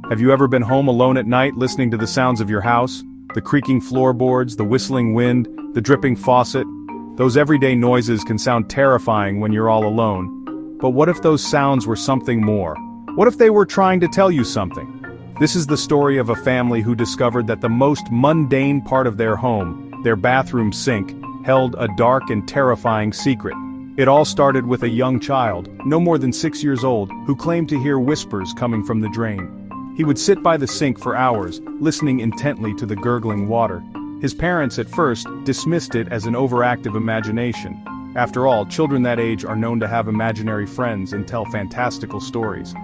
Have you ever been home alone at night listening to the sounds of your house? The creaking floorboards, the whistling wind, the dripping faucet? Those everyday noises can sound terrifying when you're all alone. But what if those sounds were something more? What if they were trying to tell you something? This is the story of a family who discovered that the most mundane part of their home, their bathroom sink, held a dark and terrifying secret. It all started with a young child, no more than 6 years old, who claimed to hear whispers coming from the drain. He would sit by the sink for hours, listening intently to the gurgling water. His parents at first dismissed it as an overactive imagination. After all, children that age are known to have imaginary friends and tell fantastical stories.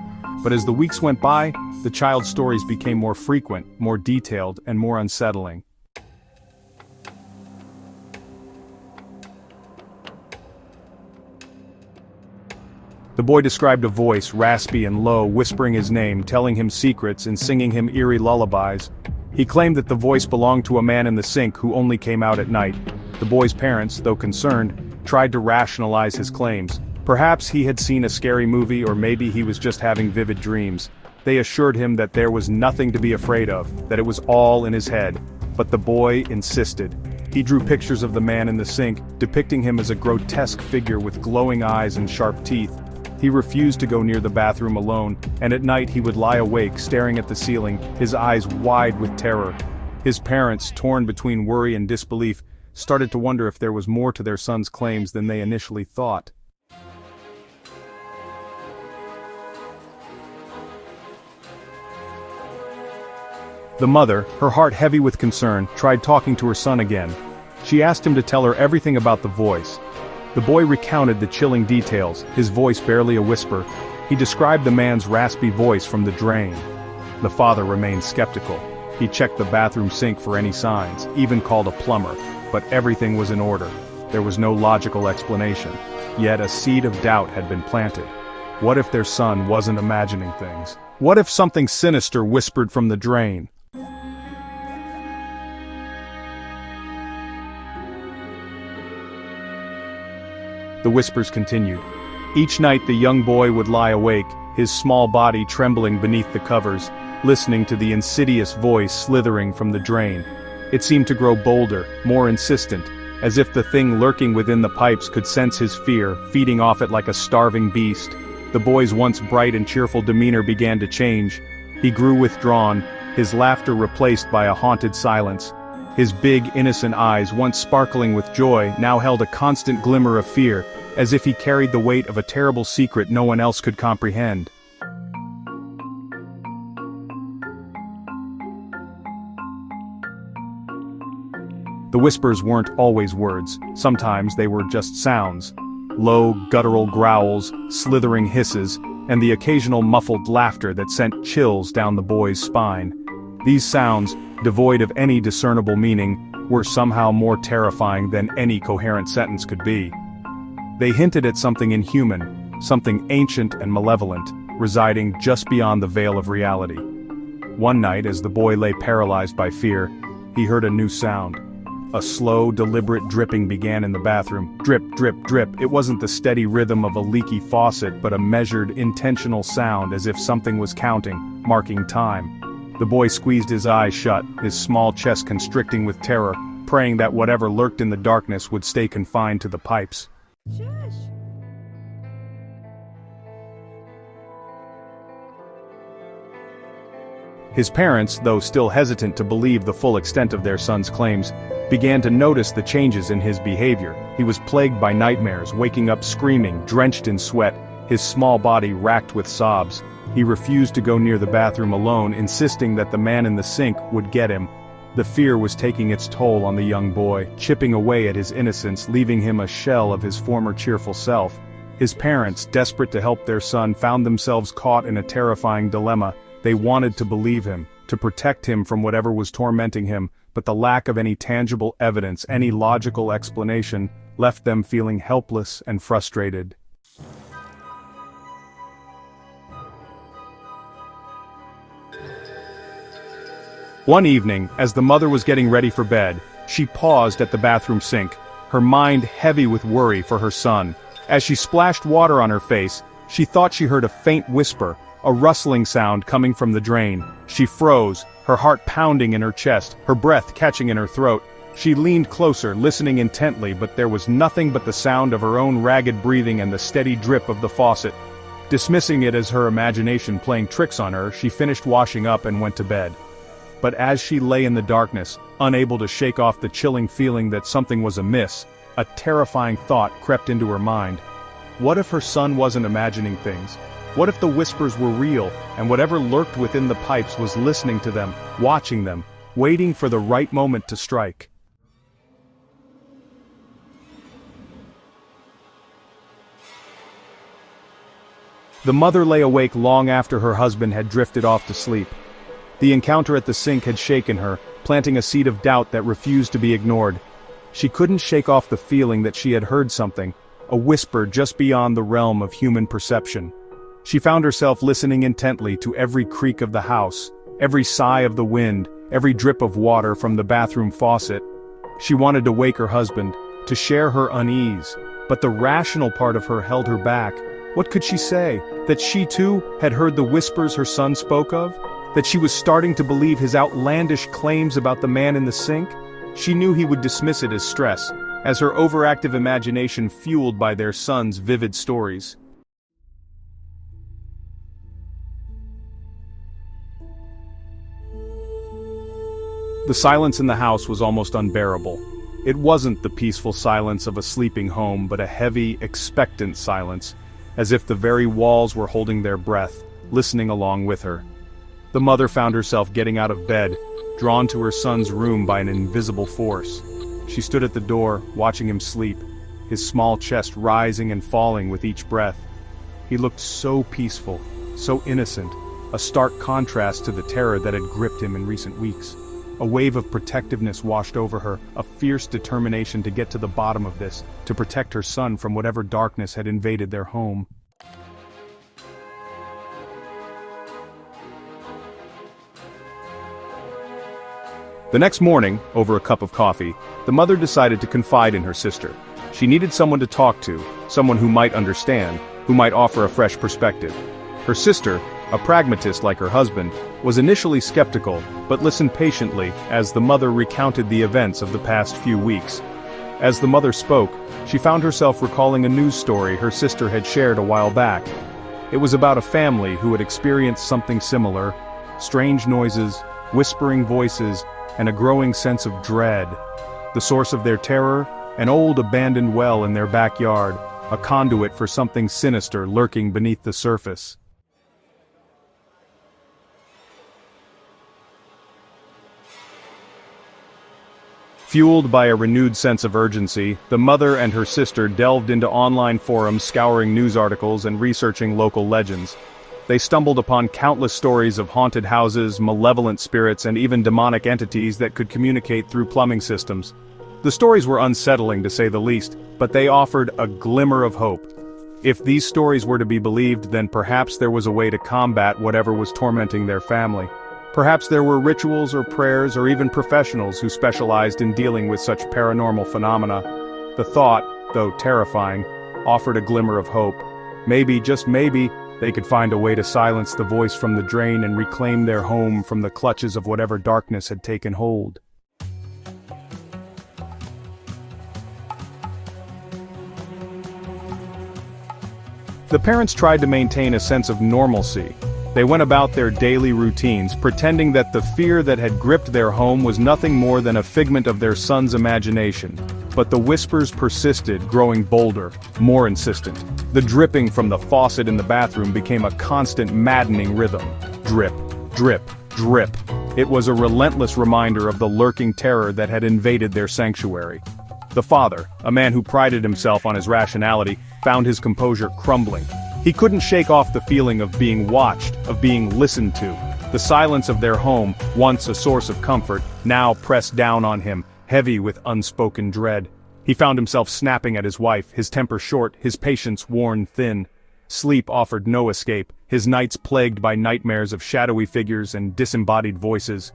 But as the weeks went by, the child's stories became more frequent, more detailed, and more unsettling. The boy described a voice, raspy and low, whispering his name, telling him secrets and singing him eerie lullabies. He claimed that the voice belonged to a man in the sink who only came out at night. The boy's parents, though concerned, tried to rationalize his claims. Perhaps he had seen a scary movie, or maybe he was just having vivid dreams. They assured him that there was nothing to be afraid of, that it was all in his head. But the boy insisted. He drew pictures of the man in the sink, depicting him as a grotesque figure with glowing eyes and sharp teeth. He refused to go near the bathroom alone, and at night he would lie awake, staring at the ceiling, his eyes wide with terror. His parents, torn between worry and disbelief, started to wonder if there was more to their son's claims than they initially thought. The mother, her heart heavy with concern, tried talking to her son again. She asked him to tell her everything about the voice. The boy recounted the chilling details, his voice barely a whisper. He described the man's raspy voice from the drain. The father remained skeptical. He checked the bathroom sink for any signs, even called a plumber, but everything was in order. There was no logical explanation. Yet a seed of doubt had been planted. What if their son wasn't imagining things? What if something sinister whispered from the drain? The whispers continued. Each night the young boy would lie awake, his small body trembling beneath the covers, listening to the insidious voice slithering from the drain. It seemed to grow bolder, more insistent, as if the thing lurking within the pipes could sense his fear, feeding off it like a starving beast. The boy's once bright and cheerful demeanor began to change. He grew withdrawn, his laughter replaced by a haunted silence. His big, innocent eyes, once sparkling with joy, now held a constant glimmer of fear, as if he carried the weight of a terrible secret no one else could comprehend. The whispers weren't always words. Sometimes they were just sounds. Low, guttural growls, slithering hisses, and the occasional muffled laughter that sent chills down the boy's spine. These sounds, devoid of any discernible meaning, were somehow more terrifying than any coherent sentence could be. They hinted at something inhuman, something ancient and malevolent, residing just beyond the veil of reality. One night, as the boy lay paralyzed by fear, he heard a new sound. A slow, deliberate dripping began in the bathroom. Drip, drip, drip. It wasn't the steady rhythm of a leaky faucet, but a measured, intentional sound, as if something was counting, marking time. The boy squeezed his eyes shut, his small chest constricting with terror, praying that whatever lurked in the darkness would stay confined to the pipes. Shush. His parents, though still hesitant to believe the full extent of their son's claims, began to notice the changes in his behavior. He was plagued by nightmares, waking up screaming, drenched in sweat, his small body racked with sobs. He refused to go near the bathroom alone, insisting that the man in the sink would get him. The fear was taking its toll on the young boy, chipping away at his innocence, leaving him a shell of his former cheerful self. His parents, desperate to help their son, found themselves caught in a terrifying dilemma. They wanted to believe him, to protect him from whatever was tormenting him, but the lack of any tangible evidence, any logical explanation, left them feeling helpless and frustrated. One evening, as the mother was getting ready for bed, she paused at the bathroom sink, her mind heavy with worry for her son. As she splashed water on her face, she thought she heard a faint whisper, a rustling sound coming from the drain. She froze, her heart pounding in her chest, her breath catching in her throat. She leaned closer, listening intently, but there was nothing but the sound of her own ragged breathing and the steady drip of the faucet. Dismissing it as her imagination playing tricks on her, she finished washing up and went to bed. But as she lay in the darkness, unable to shake off the chilling feeling that something was amiss, a terrifying thought crept into her mind. What if her son wasn't imagining things? What if the whispers were real, and whatever lurked within the pipes was listening to them, watching them, waiting for the right moment to strike? The mother lay awake long after her husband had drifted off to sleep. The encounter at the sink had shaken her, planting a seed of doubt that refused to be ignored. She couldn't shake off the feeling that she had heard something, a whisper just beyond the realm of human perception. She found herself listening intently to every creak of the house, every sigh of the wind, every drip of water from the bathroom faucet. She wanted to wake her husband, to share her unease, but the rational part of her held her back. What could she say? That she too had heard the whispers her son spoke of? That she was starting to believe his outlandish claims about the man in the sink? She knew he would dismiss it as stress, as her overactive imagination fueled by their son's vivid stories. The silence in the house was almost unbearable. It wasn't the peaceful silence of a sleeping home, but a heavy, expectant silence, as if the very walls were holding their breath, listening along with her. The mother found herself getting out of bed, drawn to her son's room by an invisible force. She stood at the door, watching him sleep, his small chest rising and falling with each breath. He looked so peaceful, so innocent, a stark contrast to the terror that had gripped him in recent weeks. A wave of protectiveness washed over her, a fierce determination to get to the bottom of this, to protect her son from whatever darkness had invaded their home. The next morning, over a cup of coffee, the mother decided to confide in her sister. She needed someone to talk to, someone who might understand, who might offer a fresh perspective. Her sister, a pragmatist like her husband, was initially skeptical, but listened patiently as the mother recounted the events of the past few weeks. As the mother spoke, she found herself recalling a news story her sister had shared a while back. It was about a family who had experienced something similar: strange noises, whispering voices, and a growing sense of dread. The source of their terror? An old abandoned well in their backyard, a conduit for something sinister lurking beneath the surface. Fueled by a renewed sense of urgency, the mother and her sister delved into online forums, scouring news articles and researching local legends. They stumbled upon countless stories of haunted houses, malevolent spirits, and even demonic entities that could communicate through plumbing systems. The stories were unsettling to say the least, but they offered a glimmer of hope. If these stories were to be believed, then perhaps there was a way to combat whatever was tormenting their family. Perhaps there were rituals or prayers or even professionals who specialized in dealing with such paranormal phenomena. The thought, though terrifying, offered a glimmer of hope. Maybe, just maybe, they could find a way to silence the voice from the drain and reclaim their home from the clutches of whatever darkness had taken hold. The parents tried to maintain a sense of normalcy. They went about their daily routines, pretending that the fear that had gripped their home was nothing more than a figment of their son's imagination. But the whispers persisted, growing bolder, more insistent. The dripping from the faucet in the bathroom became a constant, maddening rhythm. Drip, drip, drip. It was a relentless reminder of the lurking terror that had invaded their sanctuary. The father, a man who prided himself on his rationality, found his composure crumbling. He couldn't shake off the feeling of being watched, of being listened to. The silence of their home, once a source of comfort, now pressed down on him, heavy with unspoken dread. He found himself snapping at his wife, his temper short, his patience worn thin. Sleep offered no escape, his nights plagued by nightmares of shadowy figures and disembodied voices.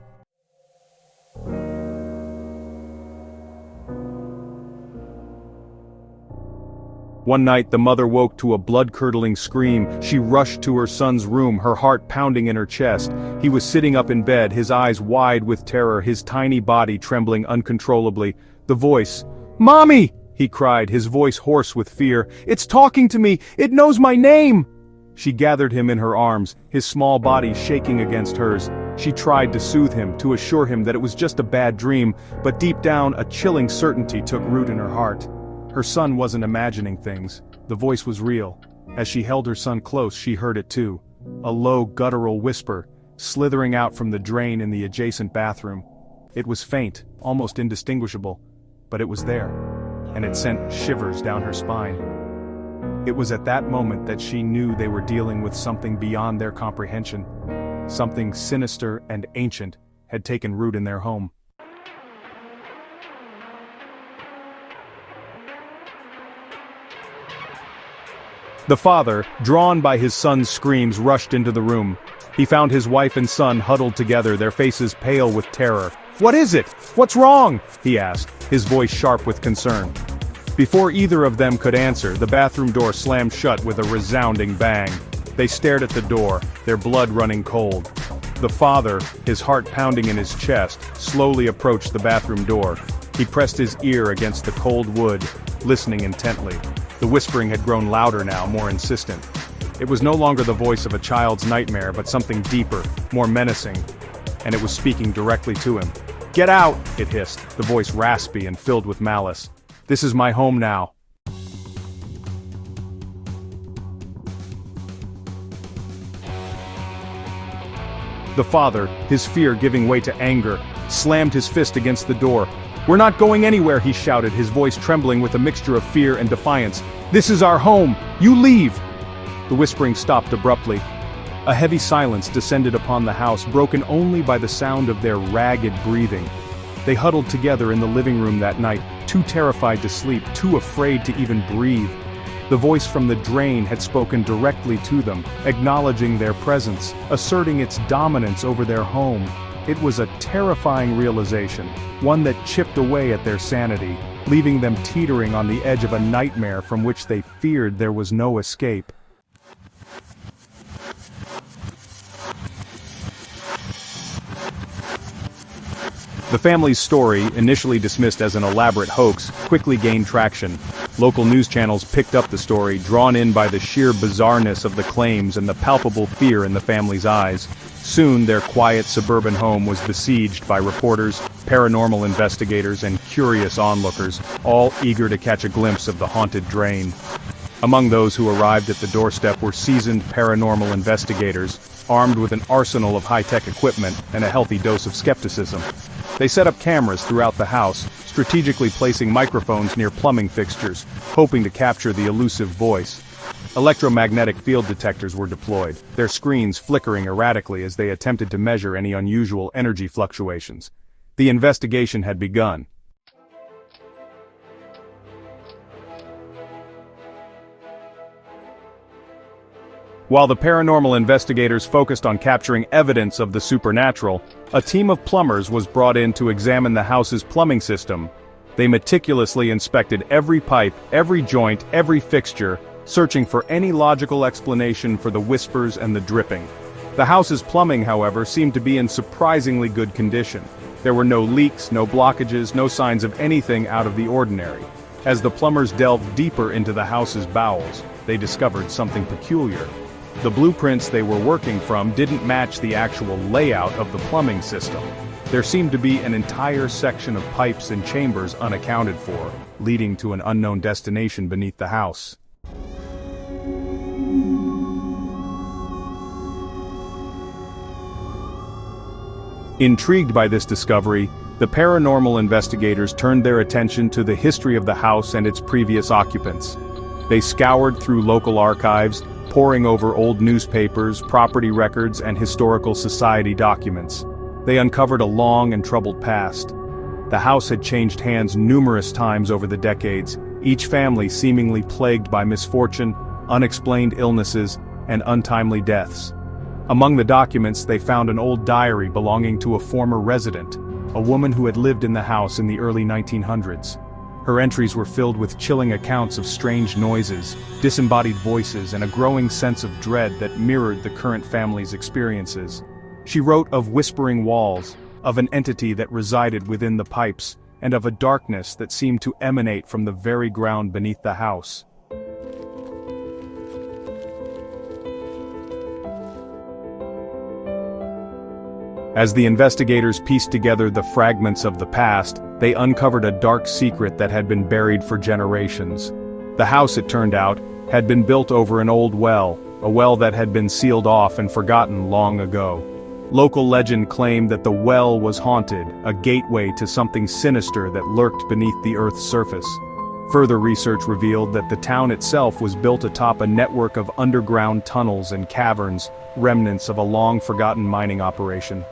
One night the mother woke to a blood-curdling scream. She rushed to her son's room, her heart pounding in her chest. He was sitting up in bed, his eyes wide with terror, his tiny body trembling uncontrollably. The voice, "Mommy!" he cried, his voice hoarse with fear. "It's talking to me! It knows my name!" She gathered him in her arms, his small body shaking against hers. She tried to soothe him, to assure him that it was just a bad dream, but deep down a chilling certainty took root in her heart. Her son wasn't imagining things. The voice was real. As she held her son close, she heard it too. A low, guttural whisper, slithering out from the drain in the adjacent bathroom. It was faint, almost indistinguishable, but it was there, and it sent shivers down her spine. It was at that moment that she knew they were dealing with something beyond their comprehension. Something sinister and ancient had taken root in their home. The father, drawn by his son's screams, rushed into the room. He found his wife and son huddled together, their faces pale with terror. "What is it? What's wrong?" he asked, his voice sharp with concern. Before either of them could answer, the bathroom door slammed shut with a resounding bang. They stared at the door, their blood running cold. The father, his heart pounding in his chest, slowly approached the bathroom door. He pressed his ear against the cold wood, listening intently. The whispering had grown louder now, more insistent. It was no longer the voice of a child's nightmare, but something deeper, more menacing, and it was speaking directly to him. "Get out!" it hissed, the voice raspy and filled with malice. "This is my home now." The father, his fear giving way to anger, slammed his fist against the door. "We're not going anywhere," he shouted, his voice trembling with a mixture of fear and defiance. "This is our home! You leave!" The whispering stopped abruptly. A heavy silence descended upon the house, broken only by the sound of their ragged breathing. They huddled together in the living room that night, too terrified to sleep, too afraid to even breathe. The voice from the drain had spoken directly to them, acknowledging their presence, asserting its dominance over their home. It was a terrifying realization, one that chipped away at their sanity, leaving them teetering on the edge of a nightmare from which they feared there was no escape. The family's story, initially dismissed as an elaborate hoax, quickly gained traction. Local news channels picked up the story, drawn in by the sheer bizarreness of the claims and the palpable fear in the family's eyes. Soon their quiet suburban home was besieged by reporters, paranormal investigators, and curious onlookers, all eager to catch a glimpse of the haunted drain. Among those who arrived at the doorstep were seasoned paranormal investigators, armed with an arsenal of high-tech equipment and a healthy dose of skepticism. They set up cameras throughout the house, strategically placing microphones near plumbing fixtures, hoping to capture the elusive voice. Electromagnetic field detectors were deployed, their screens flickering erratically as they attempted to measure any unusual energy fluctuations. The investigation had begun. While the paranormal investigators focused on capturing evidence of the supernatural, a team of plumbers was brought in to examine the house's plumbing system. They meticulously inspected every pipe, every joint, every fixture, searching for any logical explanation for the whispers and the dripping. The house's plumbing, however, seemed to be in surprisingly good condition. There were no leaks, no blockages, no signs of anything out of the ordinary. As the plumbers delved deeper into the house's bowels, they discovered something peculiar. The blueprints they were working from didn't match the actual layout of the plumbing system. There seemed to be an entire section of pipes and chambers unaccounted for, leading to an unknown destination beneath the house. Intrigued by this discovery, the paranormal investigators turned their attention to the history of the house and its previous occupants. They scoured through local archives, poring over old newspapers, property records, and historical society documents. They uncovered a long and troubled past. The house had changed hands numerous times over the decades, each family seemingly plagued by misfortune, unexplained illnesses, and untimely deaths. Among the documents, they found an old diary belonging to a former resident, a woman who had lived in the house in the early 1900s. Her entries were filled with chilling accounts of strange noises, disembodied voices, and a growing sense of dread that mirrored the current family's experiences. She wrote of whispering walls, of an entity that resided within the pipes, and of a darkness that seemed to emanate from the very ground beneath the house. As the investigators pieced together the fragments of the past, they uncovered a dark secret that had been buried for generations. The house, it turned out, had been built over an old well, a well that had been sealed off and forgotten long ago. Local legend claimed that the well was haunted, a gateway to something sinister that lurked beneath the Earth's surface. Further research revealed that the town itself was built atop a network of underground tunnels and caverns, remnants of a long-forgotten mining operation.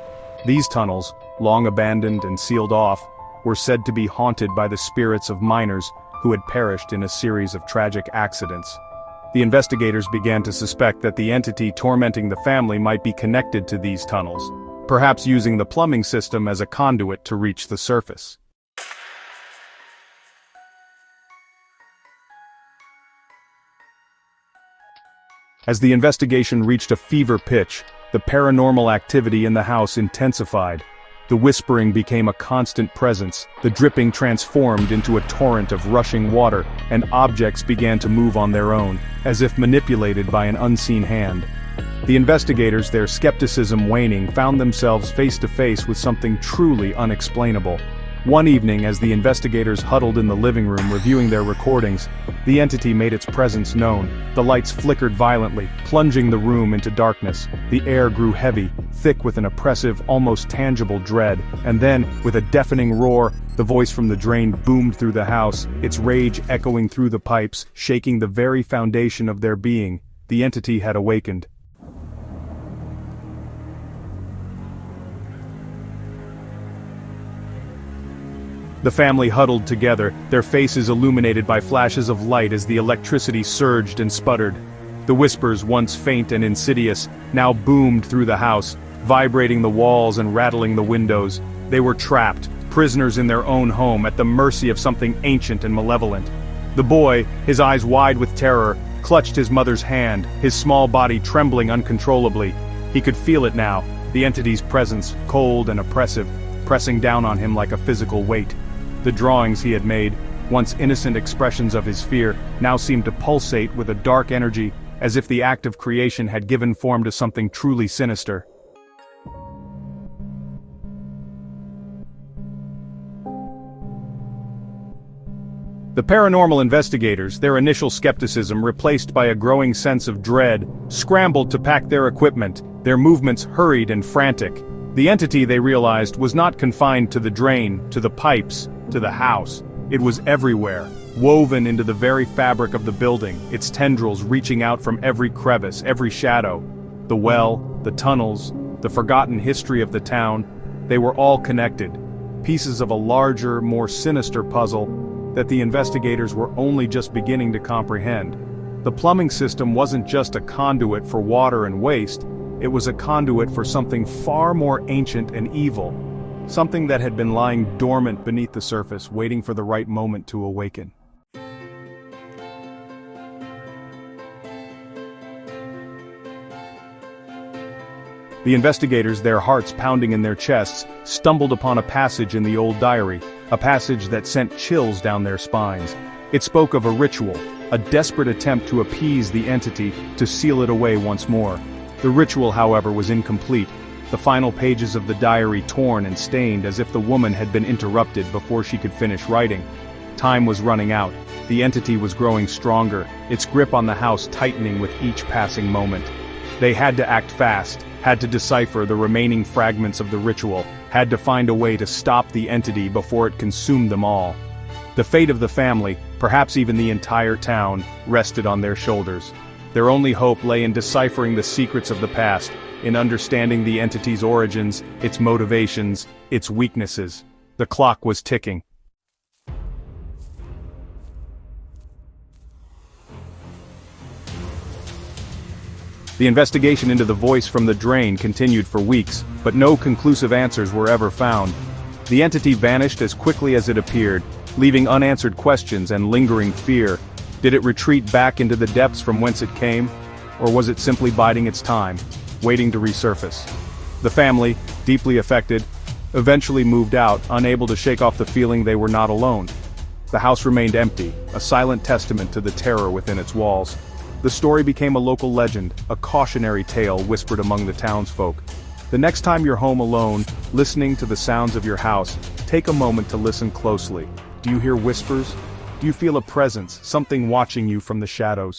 These tunnels, long abandoned and sealed off, were said to be haunted by the spirits of miners who had perished in a series of tragic accidents. The investigators began to suspect that the entity tormenting the family might be connected to these tunnels, perhaps using the plumbing system as a conduit to reach the surface. As the investigation reached a fever pitch, the paranormal activity in the house intensified. The whispering became a constant presence, the dripping transformed into a torrent of rushing water, and objects began to move on their own, as if manipulated by an unseen hand. The investigators, their skepticism waning, found themselves face to face with something truly unexplainable. One evening, as the investigators huddled in the living room reviewing their recordings, the entity made its presence known. The lights flickered violently, plunging the room into darkness. The air grew heavy, thick with an oppressive, almost tangible dread, and then, with a deafening roar, the voice from the drain boomed through the house, its rage echoing through the pipes, shaking the very foundation of their being. The entity had awakened. The family huddled together, their faces illuminated by flashes of light as the electricity surged and sputtered. The whispers, once faint and insidious, now boomed through the house, vibrating the walls and rattling the windows. They were trapped, prisoners in their own home, at the mercy of something ancient and malevolent. The boy, his eyes wide with terror, clutched his mother's hand, his small body trembling uncontrollably. He could feel it now, the entity's presence, cold and oppressive, pressing down on him like a physical weight. The drawings he had made, once innocent expressions of his fear, now seemed to pulsate with a dark energy, as if the act of creation had given form to something truly sinister. The paranormal investigators, their initial skepticism replaced by a growing sense of dread, scrambled to pack their equipment, their movements hurried and frantic. The entity, they realized, was not confined to the drain, to the pipes, to the house. It was everywhere, woven into the very fabric of the building, its tendrils reaching out from every crevice, every shadow. The well, the tunnels, the forgotten history of the town, they were all connected, pieces of a larger, more sinister puzzle that the investigators were only just beginning to comprehend. The plumbing system wasn't just a conduit for water and waste, it was a conduit for something far more ancient and evil. Something that had been lying dormant beneath the surface, waiting for the right moment to awaken. The investigators, their hearts pounding in their chests, stumbled upon a passage in the old diary, a passage that sent chills down their spines. It spoke of a ritual, a desperate attempt to appease the entity, to seal it away once more. The ritual, however, was incomplete. The final pages of the diary torn and stained as if the woman had been interrupted before she could finish writing. Time was running out. The entity was growing stronger, its grip on the house tightening with each passing moment. They had to act fast, had to decipher the remaining fragments of the ritual, had to find a way to stop the entity before it consumed them all. The fate of the family, perhaps even the entire town, rested on their shoulders. Their only hope lay in deciphering the secrets of the past, in understanding the entity's origins, its motivations, its weaknesses. The clock was ticking. The investigation into the voice from the drain continued for weeks, but no conclusive answers were ever found. The entity vanished as quickly as it appeared, leaving unanswered questions and lingering fear. Did it retreat back into the depths from whence it came? Or was it simply biding its time, waiting to resurface? The family, deeply affected, eventually moved out, unable to shake off the feeling they were not alone. The house remained empty, a silent testament to the terror within its walls. The story became a local legend, a cautionary tale whispered among the townsfolk. The next time you're home alone, listening to the sounds of your house, take a moment to listen closely. Do you hear whispers? Do you feel a presence, something watching you from the shadows?